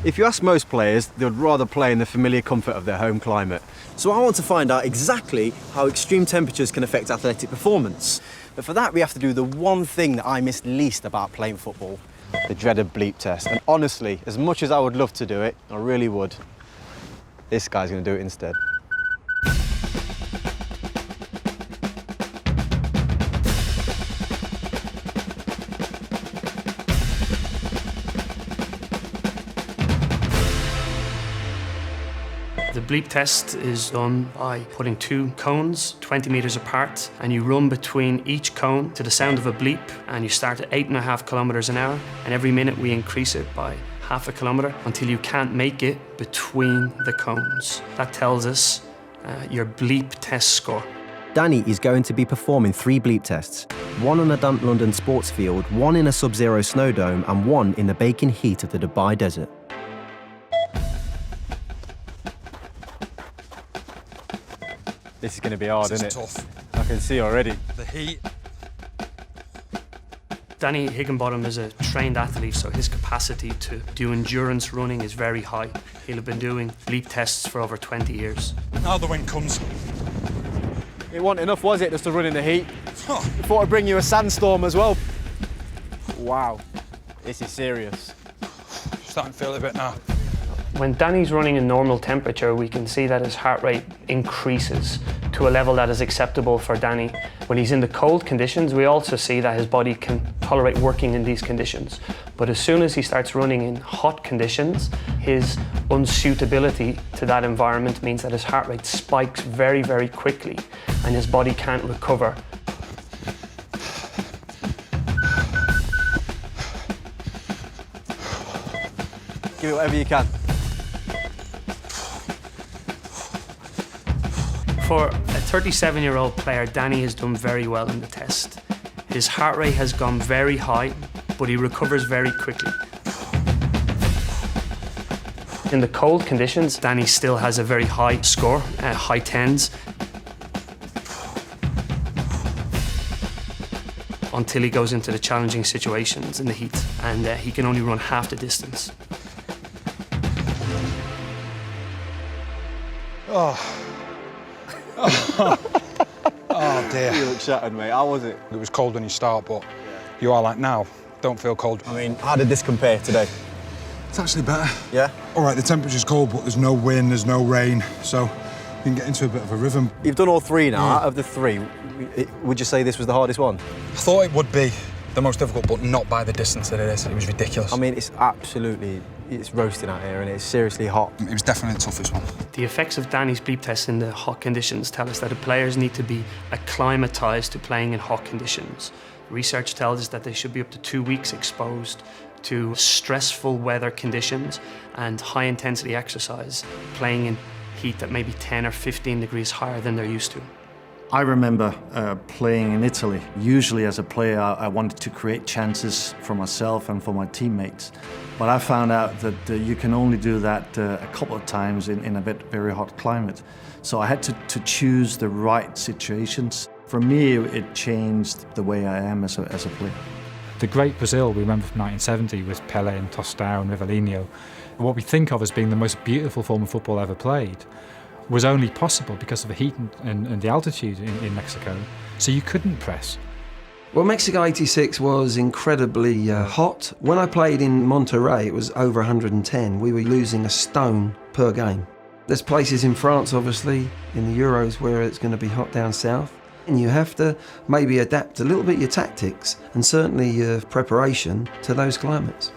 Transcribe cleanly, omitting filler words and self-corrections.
If you ask most players, they would rather play in the familiar comfort of their home climate. So I want to find out exactly how extreme temperatures can affect athletic performance. But for that, we have to do the one thing that I miss least about playing football, the dreaded bleep test. And honestly, as much as I would love to do it, I really would, this guy's going to do it instead. The bleep test is done by putting two cones 20 metres apart, and you run between each cone to the sound of a bleep, and you start at 8.5 kilometres an hour, and every minute we increase it by half a kilometre until you can't make it between the cones. That tells us your bleep test score. Danny is going to be performing 3 bleep tests, one on a damp London sports field, one in a sub-zero snow dome, and one in the baking heat of the Dubai desert. This is going to be hard, isn't it? Tough. I can see already. The heat. Danny Higginbottom is a trained athlete, so his capacity to do endurance running is very high. He'll have been doing bleep tests for over 20 years. Now the wind comes. It wasn't enough, was it, just to run in the heat? I thought I'd bring you a sandstorm as well. Wow, this is serious. Starting to feel it a bit now. When Danny's running in normal temperature, we can see that his heart rate increases to a level that is acceptable for Danny. When he's in the cold conditions, we also see that his body can tolerate working in these conditions. But as soon as he starts running in hot conditions, his unsuitability to that environment means that his heart rate spikes very, very quickly, and his body can't recover. Give it whatever you can. For a 37-year-old player, Danny has done very well in the test. His heart rate has gone very high, but he recovers very quickly. In the cold conditions, Danny still has a very high score, high 10s, until he goes into the challenging situations in the heat, and he can only run half the distance. Oh dear. You look shattered, mate. How was it? It was cold when you start, but you are like now. Don't feel cold. I mean, how did this compare today? It's actually better. Yeah? All right, the temperature's cold, but there's no wind, there's no rain, so you can get into a bit of a rhythm. You've done all 3 now. Out of the 3, would you say this was the hardest one? I thought it would be the most difficult, but not by the distance that it is. It was ridiculous. I mean, it's roasting out here and it's seriously hot. It was definitely the toughest one. The effects of Danny's bleep test in the hot conditions tell us that the players need to be acclimatised to playing in hot conditions. Research tells us that they should be up to 2 weeks exposed to stressful weather conditions and high-intensity exercise, playing in heat that may be 10 or 15 degrees higher than they're used to. I remember playing in Italy. Usually as a player, I wanted to create chances for myself and for my teammates. But I found out that you can only do that a couple of times in a very hot climate. So I had to choose the right situations. For me, it changed the way I am as a player. The great Brazil we remember from 1970 with Pelé and Tostão and Rivellino, what we think of as being the most beautiful form of football ever played, was only possible because of the heat and the altitude in Mexico. So you couldn't press. Well, Mexico '86 was incredibly hot. When I played in Monterrey, it was over 110. We were losing a stone per game. There's places in France, obviously, in the Euros where it's going to be hot down south. And you have to maybe adapt a little bit your tactics and certainly your preparation to those climates.